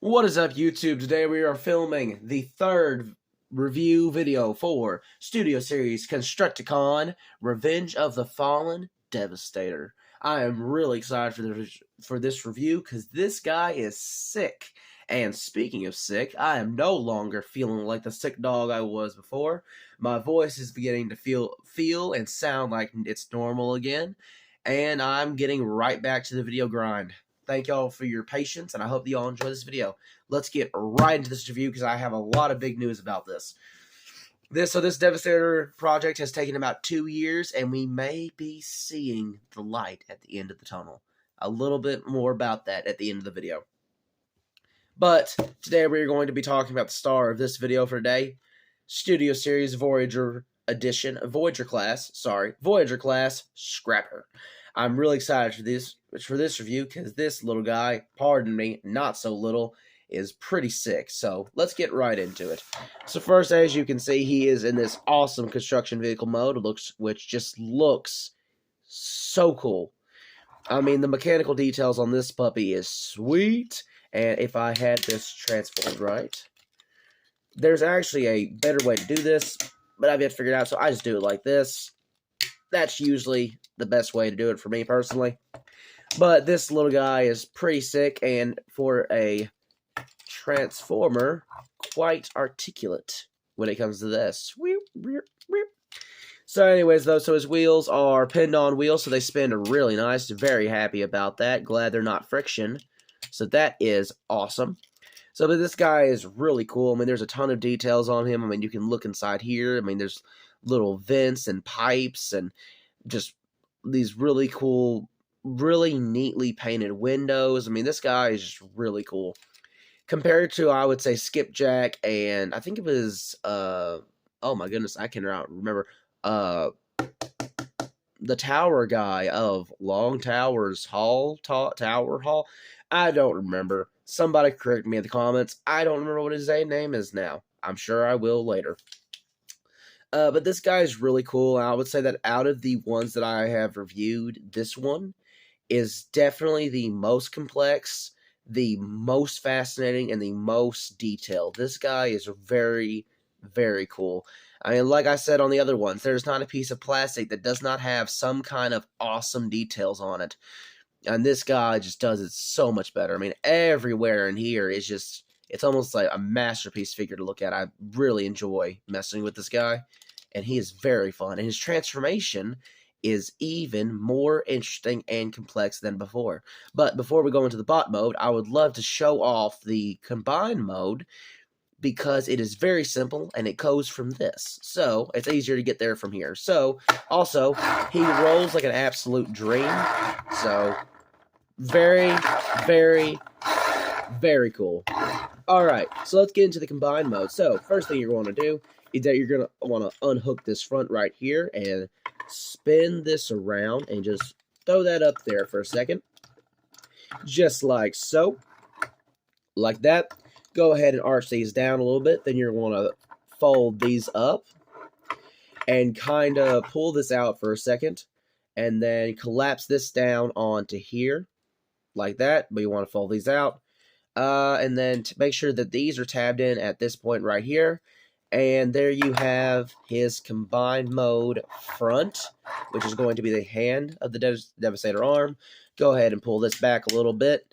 What is up, YouTube? Today we are filming the third review video for Studio Series Constructicon Revenge of the Fallen Devastator. I am really excited for this review because this guy is sick. And speaking of sick, I am no longer feeling like the sick dog I was before. My voice is beginning to feel and sound like it's normal again. And I'm getting right back to the video grind. Thank y'all for your patience, and I hope that y'all enjoy this video. Let's get right into this review because I have a lot of big news about this. This Devastator project has taken about 2 years, and we may be seeing the light at the end of the tunnel. A little bit more about that at the end of the video. But today we're going to be talking about the star of this video for today, Studio Series Voyager Edition, Voyager class Scrapper. I'm really excited for this review because this little guy, pardon me, not so little, is pretty sick. So let's get right into it. So first, as you can see, he is in this awesome construction vehicle mode, which just looks so cool. I mean, the mechanical details on this puppy is sweet. And if I had this transformed right, there's actually a better way to do this, but I've yet to figure it out, so I just do it like this. That's usually the best way to do it for me personally. But this little guy is pretty sick, and for a transformer, quite articulate when it comes to this. So anyways, though, so his wheels are pinned-on wheels, so they spin really nice. Very happy about that. Glad they're not friction. So that is awesome. So but this guy is really cool. I mean, there's a ton of details on him. I mean, you can look inside here. I mean, there's little vents and pipes and just these really cool, really neatly painted windows. I mean, this guy is just really cool. Compared to, I would say, Skipjack and I think it was, oh my goodness, I cannot remember, the tower guy of Long Towers Hall, Tower Hall. I don't remember. Somebody correct me in the comments. I don't remember what his name is now. I'm sure I will later. But this guy is really cool. I would say that out of the ones that I have reviewed, this one is definitely the most complex, the most fascinating, and the most detailed. This guy is very, very cool. I mean, like I said on the other ones, there's not a piece of plastic that does not have some kind of awesome details on it. And this guy just does it so much better. I mean, everywhere in here is just, it's almost like a masterpiece figure to look at. I really enjoy messing with this guy, and he is very fun. And his transformation is even more interesting and complex than before. But before we go into the bot mode, I would love to show off the combined mode because it is very simple and it goes from this. So it's easier to get there from here. So also, he rolls like an absolute dream. So very, very, very cool. Alright, so let's get into the combined mode. So, first thing you're going to do is that you're going to want to unhook this front right here and spin this around and just throw that up there for a second. Just like so. Like that. Go ahead and arch these down a little bit. Then you're going to fold these up and kind of pull this out for a second. And then collapse this down onto here. Like that, but you want to fold these out. And then to make sure that these are tabbed in at this point right here. And there you have his combined mode front, which is going to be the hand of the Devastator arm. Go ahead and pull this back a little bit.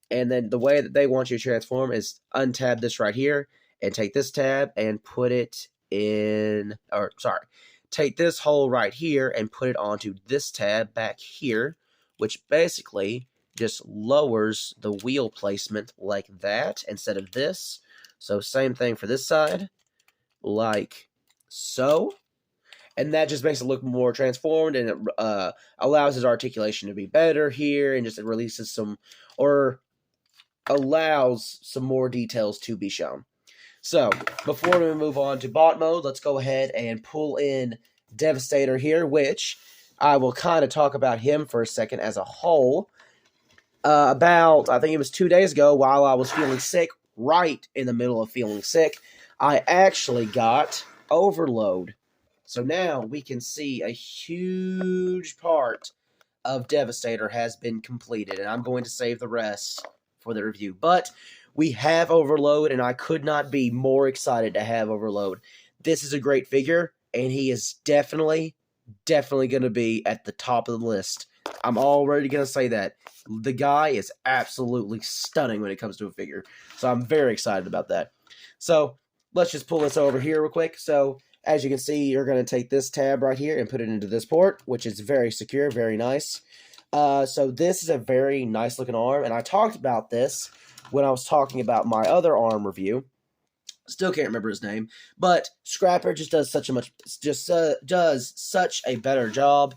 And then the way that they want you to transform is untab this right here and take this tab and put it in, or sorry, take this hole right here and put it onto this tab back here, which basically just lowers the wheel placement like that instead of this. So same thing for this side, like so. And that just makes it look more transformed, and it allows his articulation to be better here, and just it releases some, or allows some more details to be shown. So, before we move on to bot mode, let's go ahead and pull in Devastator here, which I will kind of talk about him for a second as a whole. I think it was 2 days ago, while I was feeling sick, right in the middle of feeling sick, I actually got overload. So now we can see a huge part of Devastator has been completed, and I'm going to save the rest for the review. But we have Overload, and I could not be more excited to have Overload. This is a great figure, and he is definitely going to be at the top of the list. I'm already going to say that. The guy is absolutely stunning when it comes to a figure. So I'm very excited about that. So let's just pull this over here real quick. So as you can see, you're going to take this tab right here and put it into this port, which is very secure, very nice. So this is a very nice looking arm, and I talked about this when I was talking about my other arm review. Still can't remember his name, but Scrapper just does does such a better job,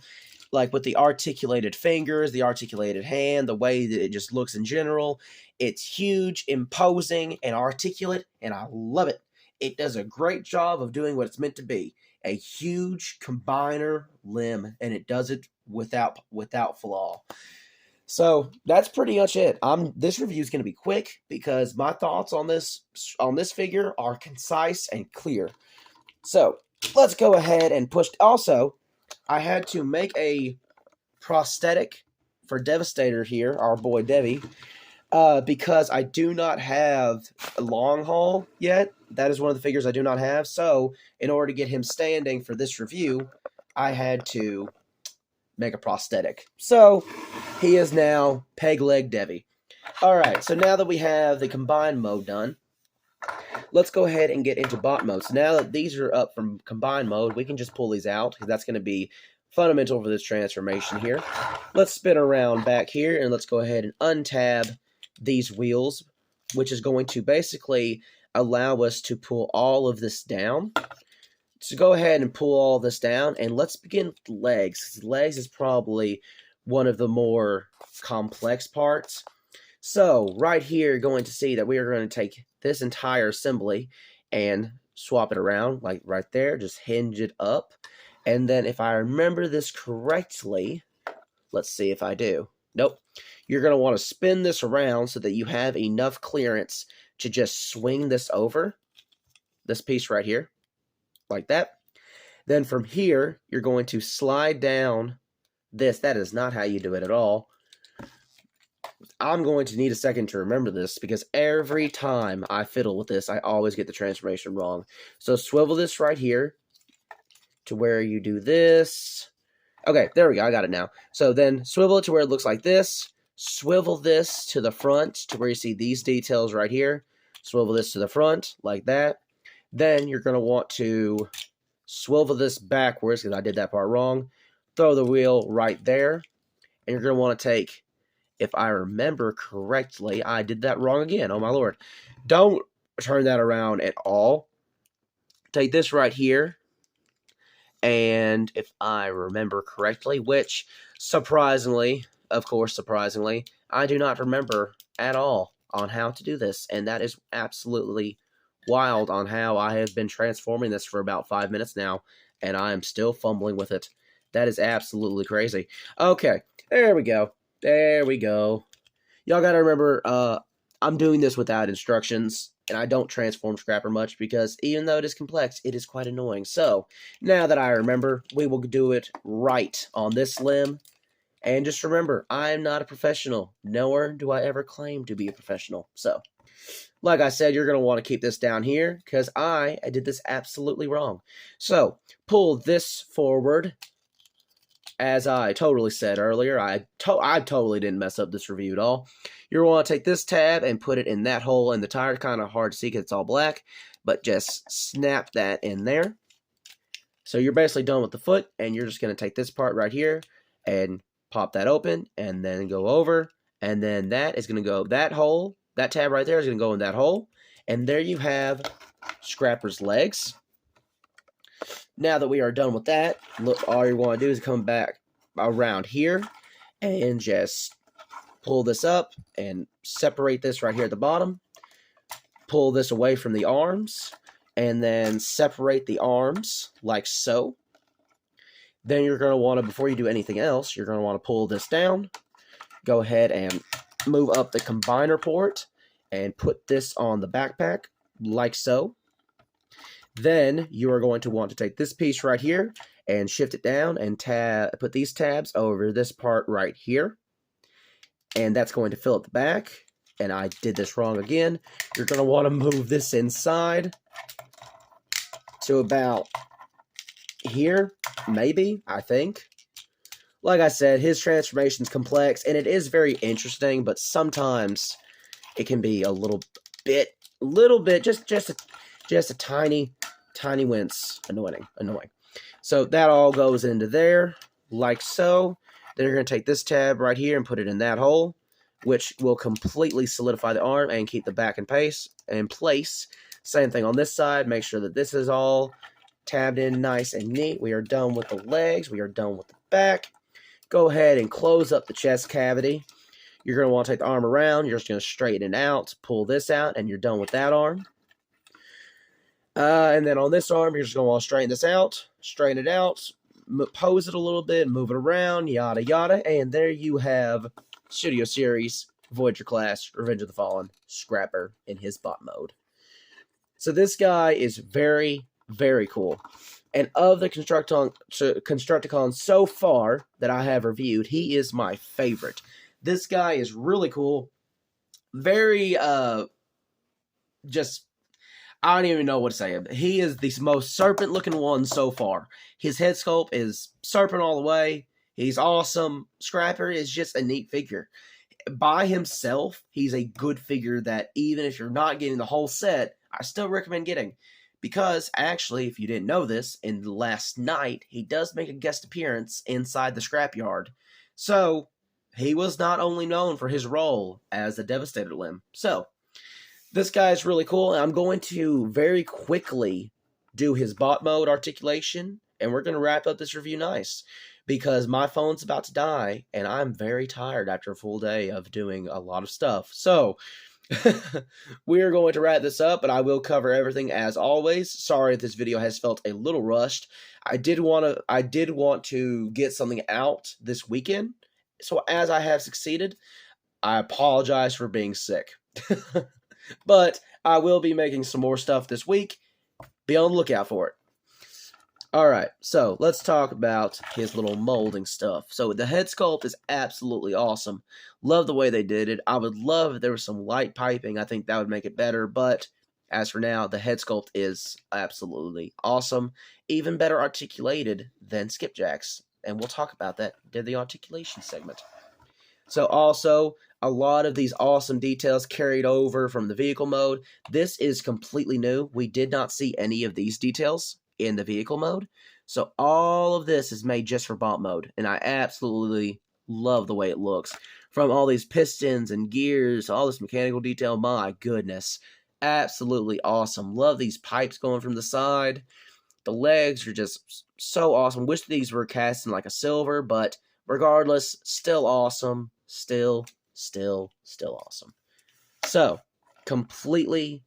like with the articulated fingers, the articulated hand, the way that it just looks in general. It's huge, imposing, and articulate, and I love it. It does a great job of doing what it's meant to be, a huge combiner limb, and it does it without flaw. So that's pretty much it. This review is going to be quick because my thoughts on this figure are concise and clear. So let's go ahead and push. Also, I had to make a prosthetic for Devastator here, our boy Devi, because I do not have a long haul yet. That is one of the figures I do not have. So in order to get him standing for this review, I had to make a prosthetic. So he is now Peg Leg Devi. Alright, so now that we have the combined mode done, let's go ahead and get into bot mode. So now that these are up from combined mode, we can just pull these out, because that's going to be fundamental for this transformation here. Let's spin around back here, and let's go ahead and untab these wheels, which is going to basically allow us to pull all of this down. So go ahead and pull all this down, and let's begin with the legs. Legs is probably one of the more complex parts. So right here, you're going to see that we are going to take this entire assembly and swap it around, like right there, just hinge it up. And then if I remember this correctly, let's see if I do. Nope. You're going to want to spin this around so that you have enough clearance to just swing this over, this piece right here, like that. Then from here, you're going to slide down this. That is not how you do it at all. I'm going to need a second to remember this because every time I fiddle with this, I always get the transformation wrong. So swivel this right here to where you do this. Okay, there we go. I got it now. So then swivel it to where it looks like this. Swivel this to the front to where you see these details right here. Swivel this to the front like that. Then you're going to want to swivel this backwards because I did that part wrong. Throw the wheel right there. And you're going to want to take, if I remember correctly, I did that wrong again. Oh my lord. Don't turn that around at all. Take this right here. And if I remember correctly, which surprisingly, of course, surprisingly, I do not remember at all on how to do this. And that is absolutely wild on how I have been transforming this for about 5 minutes now. And I am still fumbling with it. That is absolutely crazy. Okay, there we go. There we go. Y'all gotta remember, I'm doing this without instructions. And I don't transform Scrapper much because even though it is complex, it is quite annoying. So, now that I remember, we will do it right on this limb. And just remember, I am not a professional. Nor do I ever claim to be a professional. So, like I said, you're going to want to keep this down here because I did this absolutely wrong. So, pull this forward. As I totally said earlier, I totally didn't mess up this review at all. You're going to want to take this tab and put it in that hole in the tire. It's kind of hard to see because it's all black, but just snap that in there. So you're basically done with the foot, and you're just going to take this part right here and pop that open, and then go over, and then that is going to go, that hole, that tab right there is going to go in that hole, and there you have Scrapper's legs. Now that we are done with that, look, all you want to do is come back around here and just pull this up and separate this right here at the bottom. Pull this away from the arms and then separate the arms like so. Then you're going to want to, before you do anything else, you're going to want to pull this down. Go ahead and move up the combiner port and put this on the backpack like so. Then you are going to want to take this piece right here and shift it down and put these tabs over this part right here. And that's going to fill up the back. and I did this wrong again, you're going to want to move this inside to about here, maybe, I think. Like I said, his transformation's complex, and it is very interesting, but sometimes it can be a little bit, just a tiny wince, annoying. So that all goes into there, like so. Then you're going to take this tab right here and put it in that hole, which will completely solidify the arm and keep the back in place. Same thing on this side. Make sure that this is all tabbed in nice and neat. We are done with the legs. We are done with the back. Go ahead and close up the chest cavity. You're going to want to take the arm around. You're just going to straighten it out, pull this out, and you're done with that arm. And then on this arm, you're just going to want to straighten it out, pose it a little bit, move it around, yada yada, and there you have Studio Series Voyager Class Revenge of the Fallen Scrapper in his bot mode. So this guy is very, very cool. And of the Constructicons so far that I have reviewed, he is my favorite. This guy is really cool. Very, just, I don't even know what to say. He is the most serpent-looking one so far. His head sculpt is serpent all the way. He's awesome. Scrapper is just a neat figure. By himself, he's a good figure that even if you're not getting the whole set, I still recommend getting. Because, actually, if you didn't know this, in the last night, he does make a guest appearance inside the scrapyard. So, he was not only known for his role as the Devastator Limb. So, this guy is really cool, and I'm going to very quickly do his bot mode articulation, and we're going to wrap up this review nice. Because my phone's about to die, and I'm very tired after a full day of doing a lot of stuff. So, we are going to wrap this up, but I will cover everything as always. Sorry if this video has felt a little rushed. I did want to get something out this weekend. So as I have succeeded, I apologize for being sick. But I will be making some more stuff this week. Be on the lookout for it. Alright, so let's talk about his little molding stuff. So the head sculpt is absolutely awesome. Love the way they did it. I would love if there was some light piping. I think that would make it better. But as for now, the head sculpt is absolutely awesome. Even better articulated than Skipjack's. And we'll talk about that in the articulation segment. So also, a lot of these awesome details carried over from the vehicle mode. This is completely new. We did not see any of these details in the vehicle mode. So all of this is made just for bot mode. And I absolutely love the way it looks. From all these pistons and gears, all this mechanical detail, my goodness. Absolutely awesome. Love these pipes going from the side. The legs are just so awesome. Wish these were cast in like a silver, but regardless, still awesome. Still awesome. So, completely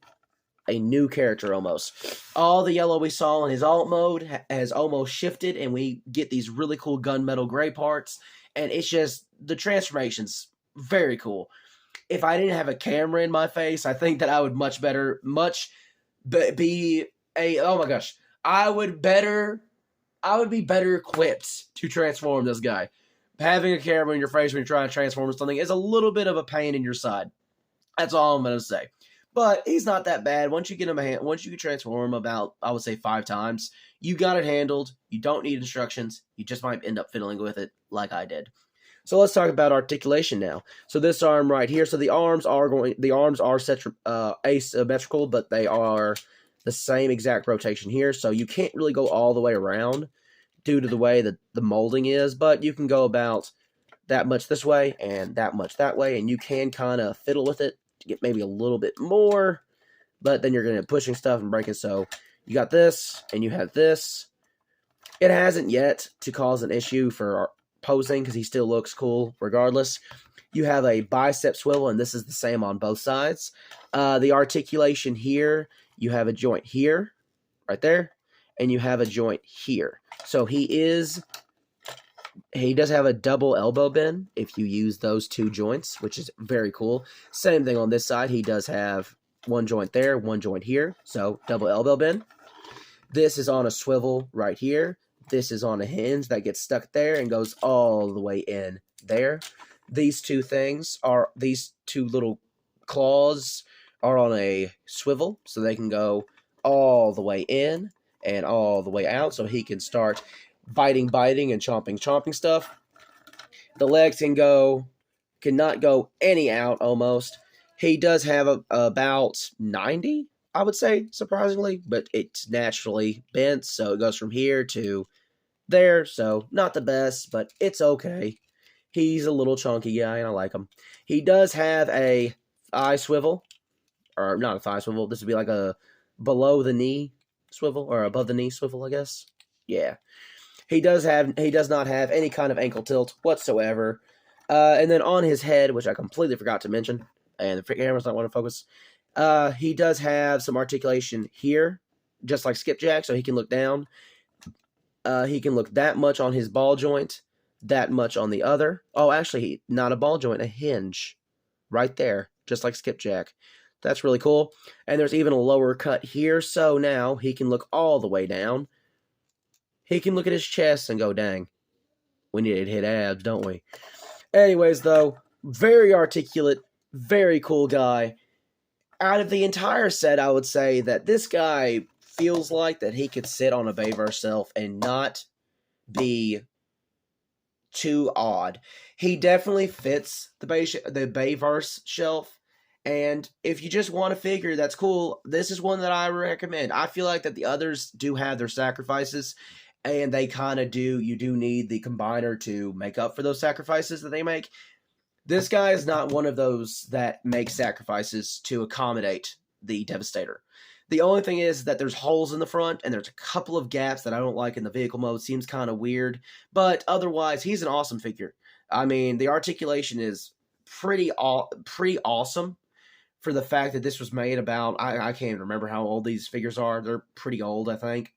a new character almost. All the yellow we saw in his alt mode has almost shifted, and we get these really cool gunmetal gray parts, and it's just, the transformation's very cool. If I didn't have a camera in my face, I think that I would oh my gosh, I would be better equipped to transform this guy. Having a camera in your face when you're trying to transform something is a little bit of a pain in your side. That's all I'm going to say. But he's not that bad. Once you get him once you transform him about, I would say, 5 times, you got it handled. You don't need instructions. You just might end up fiddling with it like I did. So let's talk about articulation now. So this arm right here. So the arms are asymmetrical, but they are the same exact rotation here. So you can't really go all the way around due to the way that the molding is, but you can go about that much this way and that much that way, and you can kind of fiddle with it to get maybe a little bit more, but then you're going to be pushing stuff and breaking. So you got this, and you have this. It hasn't yet to cause an issue for posing because he still looks cool regardless. You have a bicep swivel, and this is the same on both sides. The articulation here, you have a joint here, right there, and you have a joint here. So he does have a double elbow bend if you use those 2 joints, which is very cool. Same thing on this side. He does have 1 joint there, 1 joint here, so double elbow bend. This is on a swivel right here. This is on a hinge that gets stuck there and goes all the way in there. These 2 things are these 2 little claws are on a swivel, so they can go all the way in and all the way out, so he can start biting, and chomping stuff. The legs cannot go any out almost. He does have about 90, I would say, surprisingly, but it's naturally bent, so it goes from here to there, so not the best, but it's okay. He's a little chunky guy, and I like him. He does have a thigh swivel, or not a thigh swivel. This would be like a below the knee swivel, or above the knee swivel, I guess. Yeah, he does not have any kind of ankle tilt whatsoever. And then on his head, which I completely forgot to mention, and the camera's not want to focus. He does have some articulation here, just like Skipjack, so he can look down. He can look that much on his ball joint, that much on the other. Oh, actually, not a ball joint, a hinge. Right there, just like Skipjack. That's really cool. And there's even a lower cut here, so now he can look all the way down. He can look at his chest and go, dang, we need to hit abs, don't we? Anyways, though, very articulate, very cool guy. Out of the entire set, I would say that this guy feels like that he could sit on a Bayverse shelf and not be too odd. He definitely fits the Bayverse shelf, and if you just want a figure that's cool, this is one that I recommend. I feel like that the others do have their sacrifices, and they kind of do. You do need the combiner to make up for those sacrifices that they make. This guy is not one of those that make sacrifices to accommodate the Devastator. The only thing is that there's holes in the front, and there's a couple of gaps that I don't like in the vehicle mode. Seems kind of weird, but otherwise, he's an awesome figure. I mean, the articulation is pretty awesome for the fact that this was made about, I can't even remember how old these figures are. They're pretty old, I think.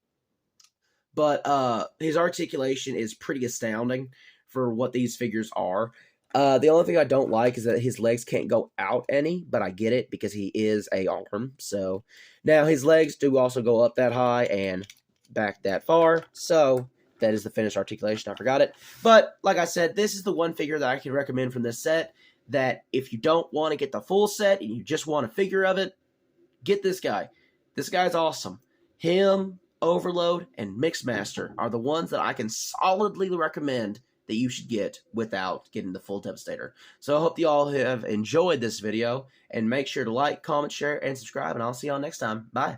But his articulation is pretty astounding for what these figures are. The only thing I don't like is that his legs can't go out any, but I get it because he is a arm. So now his legs do also go up that high and back that far. So that is the finished articulation. I forgot it. But like I said, this is the one figure that I can recommend from this set, that if you don't want to get the full set and you just want a figure of it, get this guy. This guy's awesome. Him, Overload, and Mixmaster are the ones that I can solidly recommend that you should get without getting the full Devastator. So I hope you all have enjoyed this video, and make sure to like, comment, share, and subscribe, and I'll see y'all next time. Bye.